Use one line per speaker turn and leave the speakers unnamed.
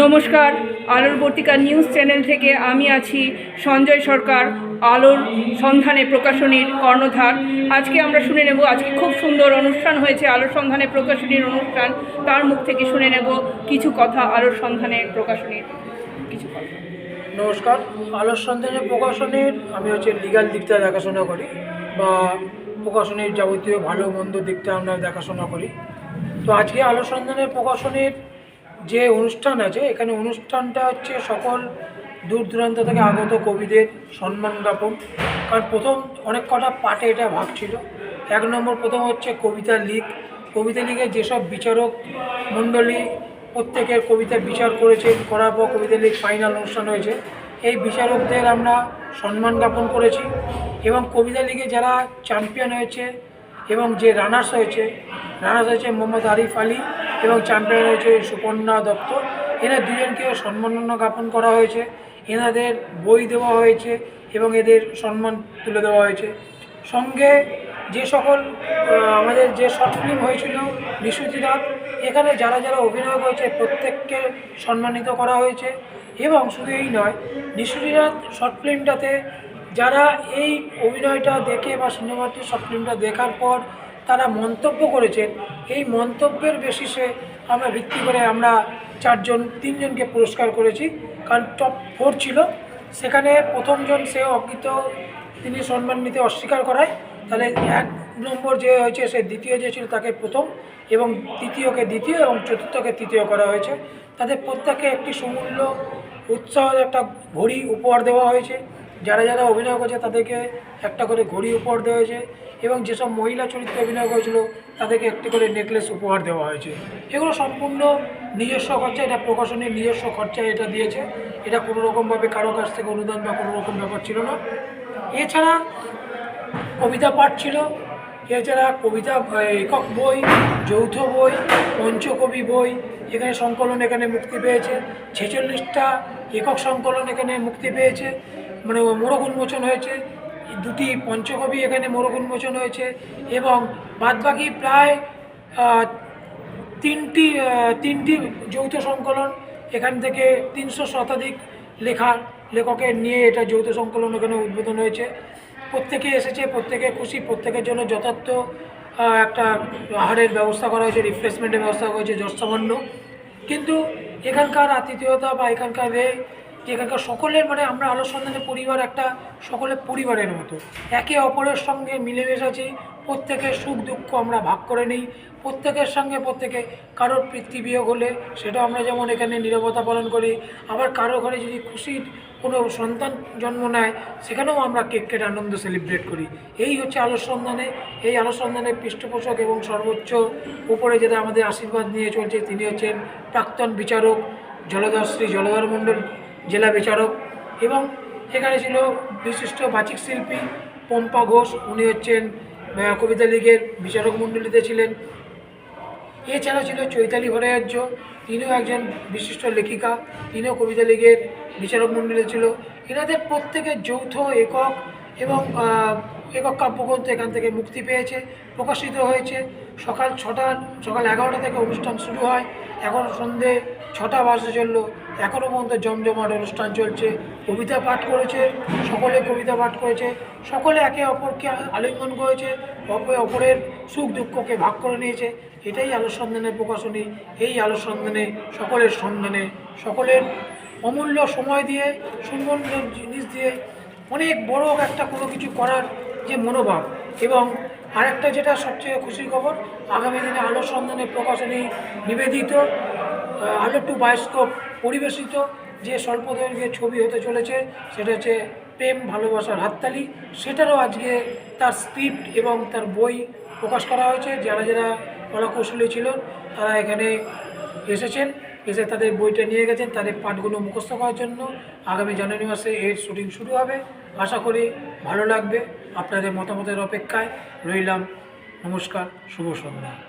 নমস্কার, আলোর পত্রিকা নিউজ চ্যানেল থেকে আমি আছি সঞ্জয় সরকার, আলোর সন্ধানে প্রকাশনীর কর্ণধার। আজকে আমরা শুনে নেব, আজকে খুব সুন্দর অনুষ্ঠান হয়েছে আলোর সন্ধানে প্রকাশনীর অনুষ্ঠান। তার মুখ থেকে শুনে নেব কিছু কথা আলোর সন্ধানে প্রকাশনীর কিছু কথা।
নমস্কার, আলোর সন্ধানে প্রকাশনীর আমি লিগাল দিকটা দেখাশোনা করি বা প্রকাশনীর যাবতীয় ভালো মন্দ দিকটা আমরা দেখাশোনা করি। তো আজকে আলোর সন্ধানে প্রকাশনীর যে অনুষ্ঠান আছে, এখানে অনুষ্ঠানটা হচ্ছে সকল দূর দূরান্ত থেকে আগত কবিদের সম্মান জ্ঞাপন। কারণ প্রথম অনেক কটা পার্টে এটা ভাগ ছিল। এক নম্বর প্রথম হচ্ছে কবিতা লিগ। কবিতা লিগে যেসব বিচারক মণ্ডলী প্রত্যেকের কবিতা বিচার করার পর কবিতা লিগ ফাইনাল অনুষ্ঠান হয়েছে, এই বিচারকদের আমরা সম্মান জ্ঞাপন করেছি। এবং কবিতা লিগে যারা চ্যাম্পিয়ন হয়েছে এবং যে রানার্স হয়েছে মোহাম্মদ আরিফ আলী এবং চ্যাম্পিয়ন হয়েছে সুপর্ণা দত্ত। এরা দুজনকেও সম্মাননা জ্ঞাপন করা হয়েছে, এনাদের বই দেওয়া হয়েছে এবং এদের সম্মান তুলে দেওয়া হয়েছে। সঙ্গে যে সকল আমাদের যে শর্ট ফিল্ম হয়েছিল নিশুতি রাত, এখানে যারা যারা অভিনয় করেছে প্রত্যেককে সম্মানিত করা হয়েছে। এবং শুধু এই নয়, নিশুতি রাত শর্ট ফিল্মটাতে যারা এই অভিনয়টা দেখে বা সিনেমাটি শর্ট ফিল্মটা দেখার পর তারা মন্তব্য করেছেন, এই মন্তব্যের বেসিসে আমরা ভিত্তি করে আমরা তিনজনকে পুরস্কার করেছি। কারণ টপ 4 ছিল, সেখানে প্রথমজন সে অজ্ঞিত, তিনি সম্মান নিতে অস্বীকার করায়, তাহলে 1 নম্বর যে হয়েছে সে দ্বিতীয় যে ছিল তাকে প্রথম, এবং তৃতীয়কে দ্বিতীয় এবং চতুর্থকে তৃতীয় করা হয়েছে। তাদের প্রত্যেকে একটি সমূল্য উৎসাহের একটা ঘড়ি উপহার দেওয়া হয়েছে। যারা যারা অভিনয় করেছে তাদেরকে একটা করে ঘড়ি উপহার দেওয়া হয়েছে, এবং যেসব মহিলা চরিত্রে অভিনয় করেছিল তাদেরকে একটি করে নেকলেস উপহার দেওয়া হয়েছে। এগুলো সম্পূর্ণ নিজস্ব খরচা, এটা প্রকাশনের নিজস্ব খরচায় এটা দিয়েছে। এটা কোনো রকমভাবে কারো কাছ থেকে অনুদান বা কোনো রকম ব্যাপার ছিল না। এছাড়া কবিতা পাঠ ছিল, এছাড়া কবিতা একক বই, যৌথ বই, পঞ্চকবি বই এখানে সংকলন এখানে মুক্তি পেয়েছে। 46টা একক সংকলন এখানে মুক্তি পেয়েছে, মানে মোড়ক উন্মোচন হয়েছে। 2টি পঞ্চকবি এখানে মোড়ক উন্মোচন হয়েছে, এবং বাদবাকি প্রায় 3টি যৌথ সংকলন এখান থেকে 300 শতাধিক লেখকের নিয়ে এটা যৌথ সংকলন এখানে উদ্বোধন হয়েছে। প্রত্যেকে এসেছে, প্রত্যেকে খুশি, প্রত্যেকের জন্য যথার্থ একটা আহারের ব্যবস্থা করা হয়েছে, রিফ্রেশমেন্টের ব্যবস্থা করা হয়েছে যৎসামান্য। কিন্তু এখানকার আতিথেয়তা বা এখানকার এখানকার সকলের, মানে আমরা আলোর সন্ধানে পরিবার একটা সকলের পরিবারের মতো একে অপরের সঙ্গে মিলেমিশে আছি। প্রত্যেকের সুখ দুঃখ আমরা ভাগ করে নিই, প্রত্যেকের সঙ্গে প্রত্যেকে। কারোর পিতৃবিয়োগ হলে সেটা আমরা যেমন এখানে নীরবতা পালন করি, আবার কারো ঘরে যদি খুশির কোনো সন্তান জন্ম নেয় সেখানেও আমরা কেক কেটে আনন্দ সেলিব্রেট করি। এই হচ্ছে আলোর সন্ধানে। এই আলোর সন্ধানের পৃষ্ঠপোষক এবং সর্বোচ্চ উপরে যেটা আমাদের আশীর্বাদ নিয়ে চলছে, তিনি হচ্ছেন প্রাক্তন বিচারক শ্রী জলধর মণ্ডল, জেলা বিচারক। এবং এখানে ছিল বিশিষ্ট বাচিক শিল্পী পম্পা ঘোষ, উনি হচ্ছেন কবিতা লীগের বিচারক মণ্ডলীতে ছিলেন। এছাড়া ছিল চৈতালি ভট্টাচার্য, তিনিও একজন বিশিষ্ট লেখিকা, তিনিও কবিতা লীগের বিচারক মণ্ডলী ছিল। এনাদের প্রত্যেকের যৌথ একক এবং একক কাব্যগ্রন্থ এখান থেকে মুক্তি পেয়েছে, প্রকাশিত হয়েছে। সকাল 11টা থেকে অনুষ্ঠান শুরু হয়, এখন সন্ধে 6টা বাজতে চললো, এখনও পর্যন্ত জমজমাট অনুষ্ঠান চলছে। কবিতা পাঠ করেছে, সকলে কবিতা পাঠ করেছে, সকলে একে অপরকে আলিঙ্গন করেছে, অপরের সুখ দুঃখকে ভাগ করে নিয়েছে। এটাই আলোর সন্ধানের প্রকাশনী। এই আলোর সন্ধানে সকলের সন্ধানে, সকলের অমূল্য সময় দিয়ে, সুন্দর জিনিস দিয়ে অনেক বড় একটা কোনো কিছু করার যে মনোভাব। এবং আরেকটা যেটা সবচেয়ে খুশির খবর, আগামী দিনে আলোর সন্ধানের প্রকাশনী নিবেদিত আলো টু বায়োস্কোপ পরিবেশিত যে স্বল্পদৈর্ঘ্যের ছবি হতে চলেছে, সেটা হচ্ছে প্রেম ভালোবাসার হাততালি। সেটারও আজকে তার স্ক্রিপ্ট এবং তার বই প্রকাশ করা হয়েছে। যারা যারা কলাকৌশলী ছিল তারা এখানে এসে তাদের বইটা নিয়ে গেছেন তাদের পাঠগুলো মুখস্থ করার জন্য। আগামী জানুয়ারি মাসে এর শুটিং শুরু হবে, আশা করি ভালো লাগবে। আপনাদের মতামতের অপেক্ষায় রইলাম। নমস্কার, শুভ সন্ধ্যা।